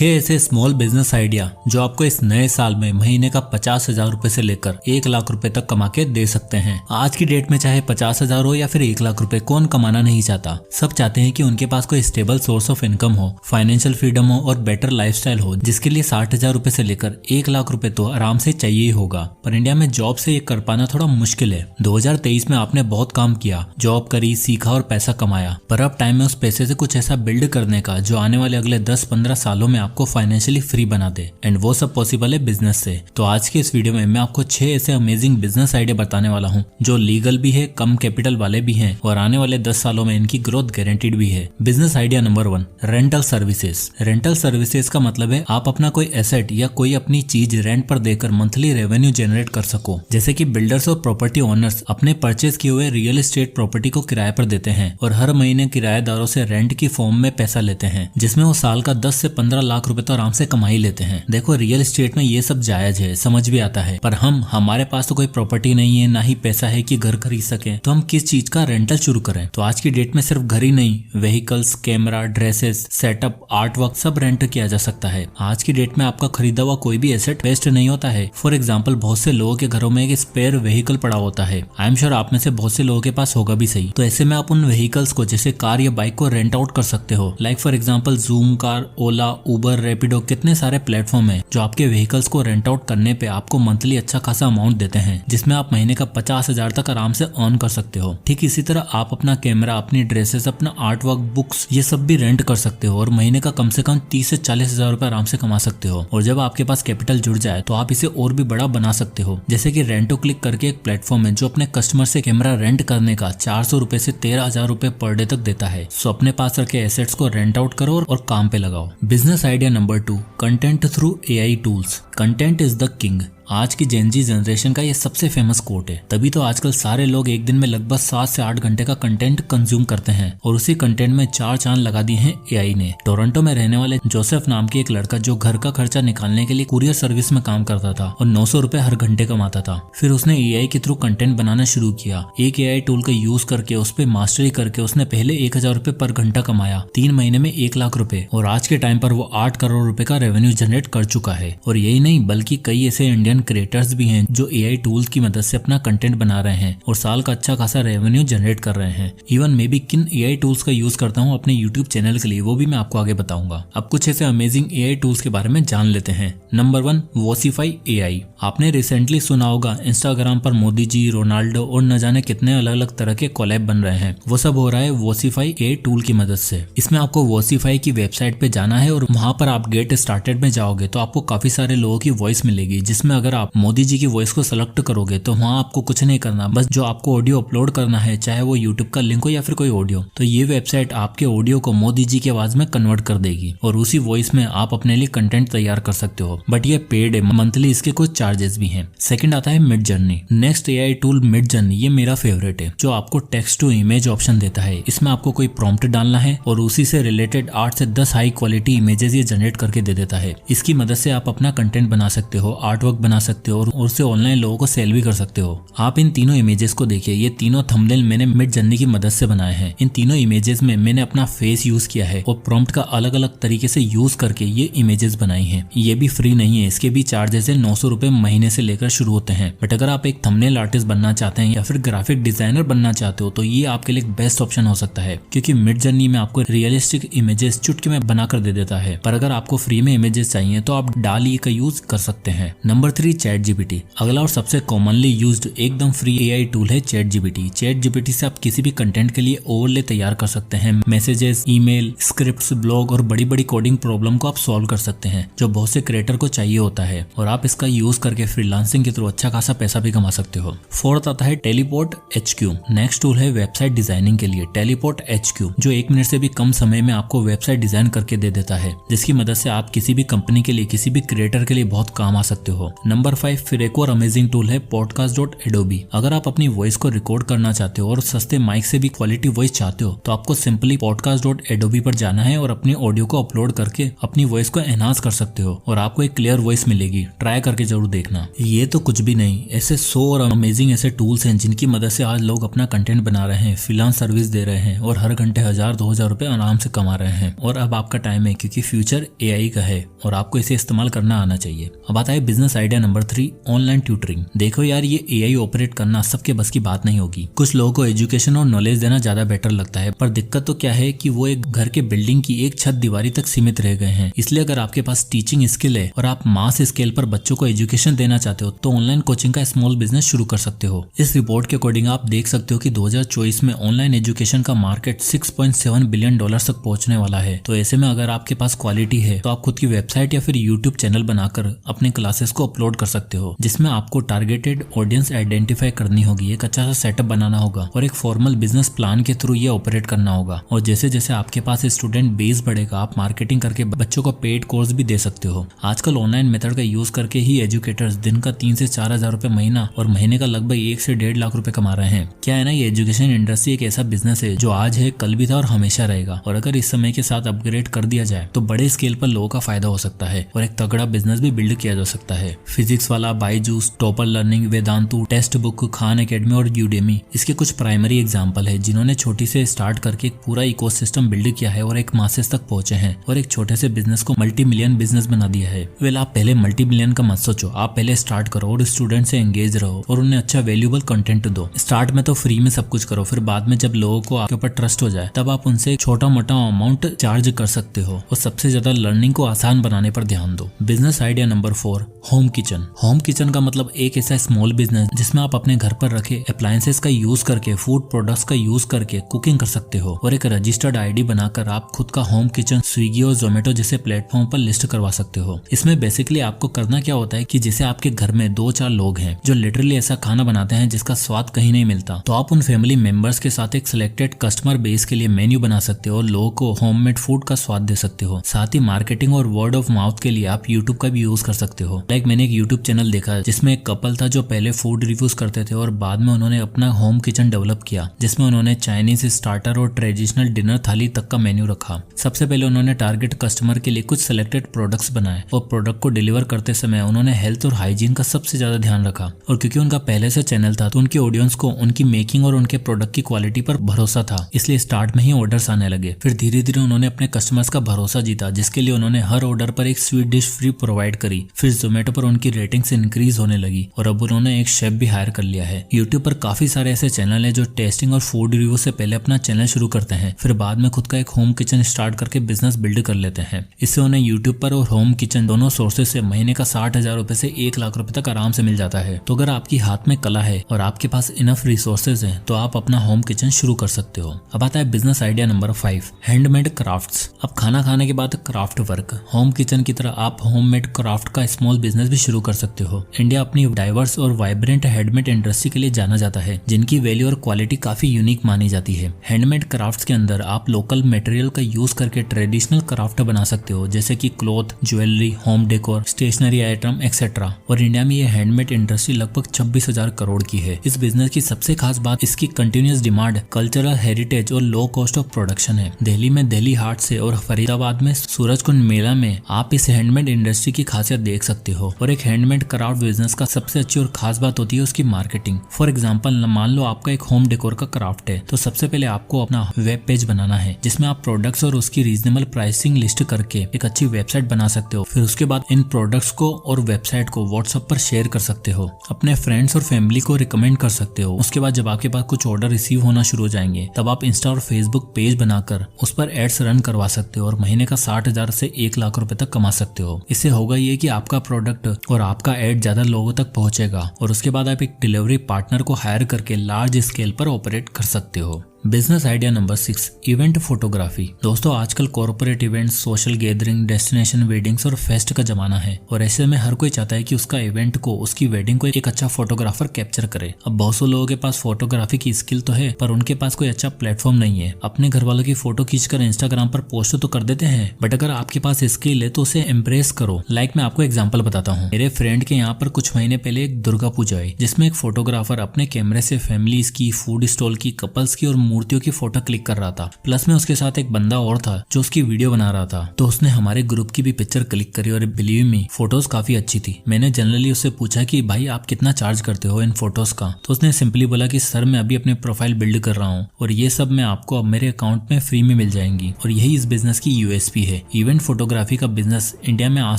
6 ऐसे small business idea जो आपको इस नए साल में महीने का 50,000 रुपए से लेकर 1 लाख रुपए तक कमा के दे सकते हैं। आज की डेट में चाहे 50,000 हो या फिर 1 लाख रुपए, कौन कमाना नहीं चाहता। सब चाहते हैं कि उनके पास कोई स्टेबल सोर्स ऑफ इनकम हो, फाइनेंशियल फ्रीडम हो और बेटर लाइफस्टाइल हो, जिसके लिए 60,000 रुपए से लेकर 1 लाख रुपए तो आराम से चाहिए ही होगा। पर इंडिया में जॉब से ये कर पाना थोड़ा मुश्किल है। 2023 में आपने बहुत काम किया, जॉब करी, सीखा और पैसा कमाया, पर अब टाइम है उस पैसे से कुछ ऐसा बिल्ड करने का जो आने वाले अगले 10-15 सालों में आपको फाइनेंशियली फ्री बना दे। एंड वो सब पॉसिबल है बिजनेस से। तो आज के इस वीडियो में मैं आपको 6 ऐसे अमेजिंग बिजनेस आइडिया बताने वाला हूँ जो लीगल भी है, कम कैपिटल वाले भी हैं और आने वाले 10 सालों में इनकी ग्रोथ गारंटीड भी है। Business idea number 1, rental services. Rental services का मतलब है आप अपना कोई एसेट या कोई अपनी चीज रेंट पर देकर मंथली रेवेन्यू जनरेट कर सको। जैसे कि बिल्डर्स और प्रॉपर्टी ओनर्स अपने परचेज किए हुए रियल एस्टेट प्रॉपर्टी को किराए पर देते हैं और हर महीने किराएदारों से रेंट की फॉर्म में पैसा लेते हैं, जिसमें वो साल का 10 से 15 लाख रुपए तो आराम से कमा ही लेते हैं। देखो, रियल एस्टेट में ये सब जायज है, समझ भी आता है, पर हमारे पास तो कोई प्रॉपर्टी नहीं है, ना ही पैसा है कि घर खरीद सके, तो हम किस चीज का रेंटल शुरू करें। तो आज की डेट में सिर्फ घर ही नहीं, vehicles, camera, dresses, setup, art work सब रेंट किया जा सकता है। आज की डेट में आपका खरीदा हुआ कोई भी एसेट वेस्ट नहीं होता है। फॉर एग्जाम्पल, बहुत से लोगों के घरों में एक स्पेयर व्हीकल पड़ा होता है। आई एम श्योर आप में से बहुत से लोगों के पास होगा भी सही। तो ऐसे में आप उन व्हीकल्स को, जैसे कार या बाइक को रेंट आउट कर सकते हो। Like for example Zoomcar, Ola, Uber, Rapido, कितने सारे प्लेटफॉर्म है जो आपके व्हीकल्स को रेंट आउट करने पे आपको मंथली अच्छा खासा अमाउंट देते हैं, जिसमें आप महीने का 50,000 तक आराम से अर्न कर सकते हो। ठीक इसी तरह आप अपना कैमरा, अपनी ड्रेसेस, अपना आर्ट वर्क, बुक्स, ये सब भी रेंट कर सकते हो और महीने का कम से कम 30 से 40,000 रुपए आराम से कमा सकते हो। और जब आपके पास कैपिटल जुड़ जाए तो आप इसे और भी बड़ा बना सकते हो। जैसे कि रेंटो क्लिक करके एक प्लेटफॉर्म है जो अपने कस्टमर से कैमरा रेंट करने का 400 रुपए से 13,000 रुपए पर डे तक देता है। सो अपने पास रखे एसेट्स को रेंट आउट करो और काम पे लगाओ। Business idea number 2, content through AI tools. Content is the king. आज की जेनजी जनरेशन का ये सबसे फेमस कोट है। तभी तो आजकल सारे लोग एक दिन में लगभग 7 से 8 घंटे का कंटेंट कंज्यूम करते हैं और उसी कंटेंट में 4 चांद लगा दिए हैं AI ने। टोरंटो में रहने वाले जोसेफ नाम के एक लड़का जो घर का खर्चा निकालने के लिए कुरियर सर्विस में काम करता था और 900 रुपए हर घंटे कमाता था। फिर उसने AI के थ्रू कंटेंट बनाना शुरू किया। एक AI टूल का यूज करके उस पर मास्टरी करके उसने पहले 1,000 रुपए पर घंटा कमाया, 3 महीने में 1 लाख रुपए, और आज के टाइम पर वो 8 करोड़ रुपए का रेवेन्यू जनरेट कर चुका है। और यही नहीं, बल्कि कई ऐसे इंडियन क्रिएटर्स भी हैं जो AI टूल्स की मदद से अपना कंटेंट बना रहे हैं और साल का अच्छा खासा रेवेन्यू जनरेट कर रहे हैं। इवन मैं भी किन AI टूल्स का यूज करता हूँ अपने YouTube चैनल के लिए, वो भी मैं आपको आगे बताऊंगा। अब कुछ ऐसे अमेजिंग AI टूल्स के बारे में जान लेते हैं। Number 1, वॉसिफाई AI। आपने रिसेंटली सुना होगा इंस्टाग्राम पर मोदी जी, रोनाल्डो और न जाने कितने अलग अलग तरह के कोलैब बन रहे हैं। वो सब हो रहा है वॉसिफाई AI टूल की मदद से। इसमें आपको वॉसिफाई की वेबसाइट पे जाना है और वहां पर आप गेट स्टार्टेड में जाओगे तो आपको काफी सारे लोगों की वॉइस मिलेगी, जिसमें अगर आप मोदी जी की वॉइस को सेलेक्ट करोगे तो वहाँ आपको कुछ नहीं करना, बस जो आपको ऑडियो अपलोड करना है, चाहे वो यूट्यूब का लिंक हो या फिर कोई ऑडियो, तो ये वेबसाइट आपके ऑडियो को मोदी जी की आवाज में कन्वर्ट कर देगी और उसी वॉइस में आप अपने लिए कंटेंट तैयार कर सकते हो। बट ये पेड है, मंथली इसके कुछ चार्जेस भी हैं। सेकंड आता है mid journey. Next AI tool mid journey, ये मेरा फेवरेट है, जो आपको टेक्स्ट टू इमेज ऑप्शन देता है। इसमें आपको कोई प्रॉम्प्ट डालना है और उसी से रिलेटेड 8 से 10 हाई क्वालिटी इमेजेस ये जनरेट करके दे देता है। इसकी मदद से आप अपना कंटेंट बना सकते हो, आर्ट वर्क बना सकते हो और उससे ऑनलाइन लोगों को सेल भी कर सकते हो। आप इन तीनों इमेजेस को देखिए, ये तीनों थंबनेल मैंने मिड जर्नी की मदद से बनाए हैं। इन तीनों इमेजेस में मैंने अपना फेस यूज किया है और प्रॉम्प्ट का अलग अलग तरीके से यूज करके ये इमेजेस बनाई हैं। ये भी फ्री नहीं है, इसके भी चार्जेस है। 900 रुपए महीने से लेकर शुरू होते हैं। बट अगर आप एक थंबनेल आर्टिस्ट बनना चाहते हैं या फिर ग्राफिक डिजाइनर बनना चाहते हो तो ये आपके लिए बेस्ट ऑप्शन हो सकता है, क्योंकि मिड जर्नी में आपको रियलिस्टिक इमेजेस चुटकी में बनाकर दे देता है। पर अगर आपको फ्री में इमेजेस चाहिए तो आप DALL-E का यूज कर सकते हैं। Number 3, ChatGPT। अगला और सबसे कॉमनली यूज्ड एकदम फ्री AI टूल है ChatGPT। ChatGPT से आप किसी भी कंटेंट के लिए ओवरले तैयार कर सकते हैं। मैसेजेस, ईमेल, स्क्रिप्ट्स, ब्लॉग और बड़ी बड़ी कोडिंग प्रॉब्लम को आप सॉल्व कर सकते हैं, जो बहुत से क्रिएटर को चाहिए होता है। और आप इसका यूज करके फ्रीलांसिंग के थ्रू अच्छा खासा पैसा भी कमा सकते हो। फोर्थ आता है टेलीपोर्ट HQ। नेक्स्ट टूल है वेबसाइट डिजाइनिंग के लिए टेलीपोर्ट HQ, जो 1 मिनट से भी कम समय में आपको वेबसाइट डिजाइन करके दे देता है, जिसकी मदद से आप किसी भी कंपनी के लिए, किसी भी क्रिएटर के लिए बहुत काम आ सकते हो। नंबर 5 फिर एक और अमेजिंग टूल है podcast.adobe। अगर आप अपनी वॉइस को रिकॉर्ड करना चाहते हो और सस्ते माइक से भी क्वालिटी वॉइस चाहते हो तो आपको सिंपली podcast.adobe पर जाना है और अपनी ऑडियो को अपलोड करके अपनी वॉइस को एनहांस कर सकते हो और आपको एक क्लियर वॉइस मिलेगी। ट्राई करके जरूर देखना। ये तो कुछ भी नहीं, ऐसे 100 और अमेजिंग ऐसे टूल्स हैं जिनकी मदद से आज लोग अपना कंटेंट बना रहे हैं, फ्रीलांस सर्विस दे रहे हैं और हर घंटे 1000-2000 रुपए आराम से कमा रहे हैं। और अब आपका टाइम है, क्योंकि फ्यूचर AI का है और आपको इसे इस्तेमाल करना आना चाहिए। अब आता है business idea number 3, online tutoring. देखो यार, ये AI ऑपरेट करना सबके बस की बात नहीं होगी। कुछ लोगों को एजुकेशन और नॉलेज देना ज्यादा बेटर लगता है, पर दिक्कत तो क्या है कि वो एक घर के बिल्डिंग की एक छत दीवारी तक सीमित रह गए हैं। इसलिए अगर आपके पास टीचिंग स्किल है और आप मास स्केल पर बच्चों को एजुकेशन देना चाहते हो तो ऑनलाइन कोचिंग का स्मॉल बिजनेस शुरू कर सकते हो। इस रिपोर्ट के अकॉर्डिंग आप देख सकते हो कि 2024 में ऑनलाइन एजुकेशन का मार्केट $6.7 बिलियन तक पहुंचने वाला है। तो ऐसे में अगर आपके पास क्वालिटी है तो आप खुद की वेबसाइट या फिर यूट्यूब चैनल बनाकर अपने क्लासेस को अपलोड कर सकते हो, जिसमें आपको टारगेटेड ऑडियंस आइडेंटिफाई करनी होगी, एक अच्छा सा सेटअप बनाना होगा और एक फॉर्मल बिजनेस प्लान के थ्रू ये ऑपरेट करना होगा। और जैसे जैसे आपके पास स्टूडेंट बेस बढ़ेगा, आप मार्केटिंग करके बच्चों को पेड कोर्स भी दे सकते हो। आजकल ऑनलाइन मेथड का यूज करके ही एजुकेटर्स दिन का 3 से 4 हजार रुपए महीना और महीने का लगभग 1 से 1.5 लाख रुपए कमा रहे हैं। क्या है ना, ये एजुकेशन इंडस्ट्री एक ऐसा बिजनेस है जो आज है, कल भी था और हमेशा रहेगा। और अगर इस समय के साथ अपग्रेड कर दिया जाए तो बड़े स्केल पर लोगों का फायदा हो सकता है और एक तगड़ा बिजनेस भी बिल्ड किया जा सकता है। फिजिक्स वाला Byju's, topper learning, Vedantu, text book, Khan academy और यूडेमी इसके कुछ प्राइमरी एग्जाम्पल है जिन्होंने छोटी से स्टार्ट करके एक पूरा इकोसिस्टम बिल्ड किया है और एक मासेस तक पहुंचे हैं और एक छोटे से बिजनेस को मल्टी मिलियन बिजनेस बना दिया है। वेल, आप पहले मल्टी मिलियन का मत सोचो, आप पहले स्टार्ट करो और स्टूडेंट से एंगेज रहो और उन्हें अच्छा वैल्यूएबल कंटेंट दो। स्टार्ट में तो फ्री में सब कुछ करो, फिर बाद में जब लोगों को आपके ऊपर ट्रस्ट हो जाए तब आप उनसे छोटा मोटा अमाउंट चार्ज कर सकते हो और सबसे ज्यादा लर्निंग को आसान बनाने पर ध्यान दो। Business idea number 4, home kitchen. Home kitchen का मतलब एक ऐसा स्मॉल बिजनेस जिसमें आप अपने घर पर रखे अप्लायंसेस का यूज करके, फूड प्रोडक्ट्स का यूज करके कुकिंग कर सकते हो और एक रजिस्टर्ड आईडी बनाकर आप खुद का होम किचन स्विगी और जोमेटो जैसे प्लेटफॉर्म पर लिस्ट करवा सकते हो। इसमें बेसिकली आपको करना क्या होता है कि जैसे आपके घर में 2-4 लोग हैं जो लिटरली ऐसा खाना बनाते हैं जिसका स्वाद कहीं नहीं मिलता, तो आप उन फैमिली मेंबर्स के साथ एक सिलेक्टेड कस्टमर बेस के लिए मेन्यू बना सकते हो और लोगों को होममेड फूड का स्वाद दे सकते हो। साथ ही मार्केटिंग और वर्ड ऑफ माउथ के लिए आप यूट्यूब का भी यूज कर सकते हो। लाइक मैंने एक यूट्यूब चैनल देखा जिसमें एक कपल था जो पहले फूड रिव्यूज करते थे और बाद में उन्होंने अपना होम किचन डेवलप किया, जिसमें उन्होंने चाइनीज स्टार्टर और ट्रेडिशनल डिनर थाली तक का मेन्यू रखा। सबसे पहले उन्होंने टारगेट कस्टमर के लिए कुछ सिलेक्टेड प्रोडक्ट्स बनाए और प्रोडक्ट को डिलीवर करते समय उन्होंने हेल्थ और हाइजीन का सबसे ज्यादा ध्यान रखा। और क्योंकि उनका पहले से चैनल था तो उनके ऑडियंस को उनकी मेकिंग और उनके प्रोडक्ट की क्वालिटी पर भरोसा था, इसलिए स्टार्ट में ही ऑर्डर्स आने लगे। फिर धीरे धीरे उन्होंने अपने कस्टमर्स का भरोसा जीता, जिसके लिए उन्होंने हर ऑर्डर पर एक स्वीट डिश फ्री प्रोवाइड करी। फिर जोमेटो पर उनकी रेटिंग्स इंक्रीज होने लगी और अब उन्होंने एक शेफ भी हायर कर लिया है। यूट्यूब पर काफी सारे ऐसे चैनल है जो टेस्टिंग और फूड रिव्यू से पहले अपना चैनल शुरू करते हैं, फिर बाद में खुद का एक होम किचन स्टार्ट करके बिजनेस बिल्ड कर लेते हैं। इससे उन्हें यूट्यूब पर और होम किचन दोनों सोर्सेज से महीने का 60,000 रुपए से 1 लाख रुपए तक आराम से मिल जाता है। तो अगर आपकी हाथ में कला है और आपके पास इनफ रिसोर्सेज हैं तो आप अपना होम किचन शुरू कर सकते हो। अब आता है business idea number 5, handmade crafts. अब खाना खाने के बाद क्राफ्ट वर्क। होम किचन की तरह आप होममेड क्राफ्ट का स्मॉल बिजनेस भी शुरू कर सकते हो। इंडिया अपनी डाइवर्स और वाइब्रेंट हैंडमेड इंडस्ट्री के लिए जाना जाता है, जिनकी वैल्यू और क्वालिटी काफी यूनिक मानी जाती है। हैंडमेड क्राफ्ट्स के अंदर आप लोकल मटेरियल का यूज करके ट्रेडिशनल क्राफ्ट बना सकते हो, जैसे कि cloth, jewellery, home decor, stationery item etcetera. और इंडिया में ये हैंडमेड इंडस्ट्री लगभग 26,000 करोड़ की है। इस बिजनेस की सबसे खास बात इसकी कंटिन्यूअस डिमांड, कल्चरल हेरिटेज और लो कॉस्ट ऑफ प्रोडक्शन है। दिल्ली में दिल्ली हाट से और फरीदाबाद में सूरजकुंड मेला में आप इस हैंडमेड इंडस्ट्री की खासियत देख सकते हो। और एक हैंडमेड क्राफ्ट बिजनेस का सबसे अच्छी और खास बात होती है उसकी मार्केटिंग। फॉर एग्जाम्पल, मान लो आपका एक होम डेकोर का क्राफ्ट है, तो सबसे पहले आपको अपना वेब पेज बनाना है जिसमें आप प्रोडक्ट्स और उसकी रीजनेबल प्राइसिंग लिस्ट करके एक अच्छी वेबसाइट बना सकते हो। फिर उसके बाद इन प्रोडक्ट्स को और वेबसाइट को व्हाट्सएप पर शेयर कर सकते हो, अपने फ्रेंड्स और फैमिली को रिकमेंड कर सकते हो। उसके बाद जब आपके पास कुछ ऑर्डर रिसीव होना शुरू हो जाएंगे तब आप इंस्टा और फेसबुक पेज बनाकर उस पर एड्स रन करवा सकते हो और महीने का 60,000 से 1 लाख रुपए तक कमा सकते हो। इससे होगा ये कि आपका प्रोडक्ट और आपका एड ज्यादा लोगों तक पहुंचेगा और उसके बाद आप एक डिलीवरी पार्टनर को हायर करके लार्ज स्केल पर ऑपरेट कर सकते हो। Business idea number 6, event photography. दोस्तों आजकल corporate events, social gathering, destination weddings और फेस्ट का जमाना है और ऐसे में हर कोई चाहता है कि उसका इवेंट को, उसकी वेडिंग को एक अच्छा फोटोग्राफर कैप्चर करे। अब बहुत से लोगों के पास फोटोग्राफी की स्किल तो है पर उनके पास कोई अच्छा प्लेटफॉर्म नहीं है। अपने घर वालों की फोटो खींचकर इंस्टाग्राम पर पोस्ट तो कर देते हैं, बट अगर आपके पास स्किल है तो उसे इम्प्रेस करो। मैं आपको एग्जाम्पल बताता हूँ। मेरे फ्रेंड के यहाँ पर कुछ महीने पहले एक दुर्गा पूजा आई जिसमें एक फोटोग्राफर अपने कैमरे से फैमिलीज की, फूड स्टॉल की, कपल्स की और मूर्तियों की फोटो क्लिक कर रहा था। प्लस में उसके साथ एक बंदा और था जो उसकी वीडियो बना रहा था। तो उसने हमारे ग्रुप की भी पिक्चर क्लिक करी और बिलीव मी फोटोज काफी अच्छी थी। मैंने जनरली उससे पूछा कि भाई आप कितना चार्ज करते हो इन फोटोज का, तो उसने सिंपली बोला कि सर मैं अभी अपने प्रोफाइल बिल्ड कर रहा हूँ और ये सब मैं आपको अब मेरे अकाउंट में फ्री में मिल जाएंगी। और यही इस बिजनेस की यूएसपी है। इवेंट फोटोग्राफी का बिजनेस इंडिया में आज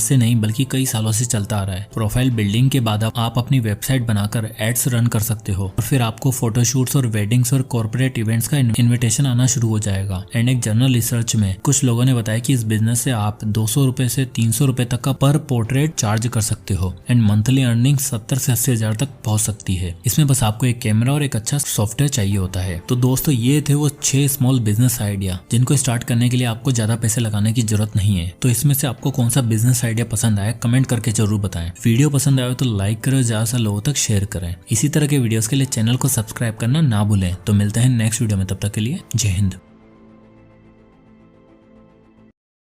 से नहीं बल्कि कई सालों से चलता आ रहा है। प्रोफाइल बिल्डिंग के बाद आप अपनी वेबसाइट बनाकर एड्स रन कर सकते हो और फिर आपको फोटोशूट्स और वेडिंग्स और कॉर्पोरेट इवेंट्स का इन्विटेशन आना शुरू हो जाएगा। एंड एक जर्नल रिसर्च में कुछ लोगों ने बताया कि इस बिजनेस से आप 200 रुपए से 300 रुपए तक का पर पोर्ट्रेट चार्ज कर सकते हो एंड मंथली अर्निंग 70 से 80 हजार तक पहुंच सकती है। इसमें बस आपको एक कैमरा और एक अच्छा सॉफ्टवेयर चाहिए होता है। तो दोस्तों ये थे वो 6 स्मॉल बिजनेस आइडिया जिनको स्टार्ट करने के लिए आपको ज्यादा पैसे लगाने की जरूरत नहीं है। तो इसमें से आपको कौन सा बिजनेस आइडिया पसंद आया कमेंट करके जरूर बताएं। वीडियो पसंद आए तो लाइक करो, ज्यादा से लोगों तक शेयर करें। इसी तरह के वीडियोस के लिए चैनल को सब्सक्राइब करना ना भूलें। तो मिलते हैं नेक्स्ट वीडियो में, तब तक के लिए जय हिंद।